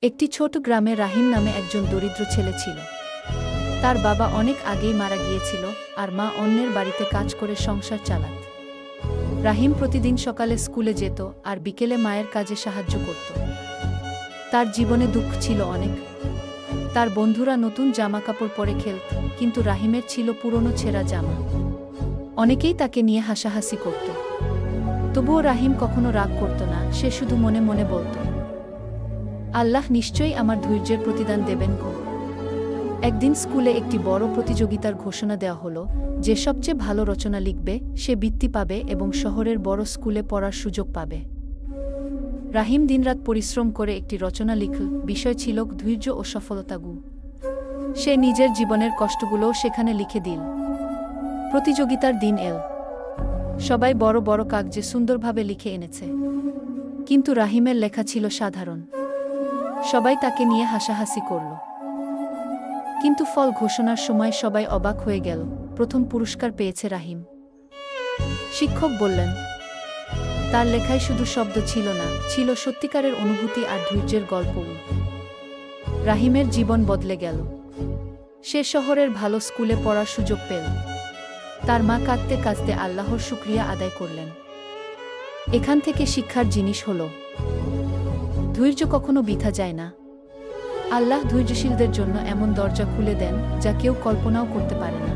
একটি ছোট গ্রামে রাহিম নামে একজন দরিদ্র ছেলে ছিল। তার বাবা অনেক আগেই মারা গিয়েছিল, আর মা অন্যের বাড়িতে কাজ করে সংসার চালাত। রাহিম প্রতিদিন সকালে স্কুলে যেত আর বিকেলে মায়ের কাজে সাহায্য করত। তার জীবনে দুঃখ ছিল অনেক। তার বন্ধুরা নতুন জামাকাপড় পরে খেলত, কিন্তু রাহিমের ছিল পুরনো ছেঁড়া জামা। অনেকেই তাকে নিয়ে হাসাহাসি করত। তবুও রাহিম কখনো রাগ করত না, সে শুধু মনে মনে বলত, আল্লাহ নিশ্চয়ই আমার ধৈর্যের প্রতিদান দেবেন গো। একদিন স্কুলে একটি বড় প্রতিযোগিতার ঘোষণা দেওয়া হলো, যে সবচেয়ে ভালো রচনা লিখবে সে বৃত্তি পাবে এবং শহরের বড় স্কুলে পড়ার সুযোগ পাবে। রাহিম দিনরাত পরিশ্রম করে একটি রচনা লিখল। বিষয় ছিল ধৈর্য ও সফলতা গু। সে নিজের জীবনের কষ্টগুলোও সেখানে লিখে দিল। প্রতিযোগিতার দিন এল। সবাই বড় বড় কাগজে সুন্দরভাবে লিখে এনেছে, কিন্তু রাহিমের লেখা ছিল সাধারণ। সবাই তাকে নিয়ে হাসাহাসি করল। কিন্তু ফল ঘোষণার সময় সবাই অবাক হয়ে গেল। প্রথম পুরস্কার পেয়েছে রাহিম। শিক্ষক বললেন, তার লেখায় শুধু শব্দ ছিল না, ছিল সত্যিকারের অনুভূতি আর ধৈর্যের গল্পও। রাহিমের জীবন বদলে গেল। সে শহরের ভালো স্কুলে পড়ার সুযোগ পেল। তার মা কাঁদতে কাঁদতে আল্লাহর শুকরিয়া আদায় করলেন। এখান থেকে শিক্ষার জিনিস হল, ধৈর্য কখনো বৃথা যায় না। আল্লাহ ধৈর্যশীলদের জন্য এমন দরজা খুলে দেন যা কেউ কল্পনাও করতে পারে না।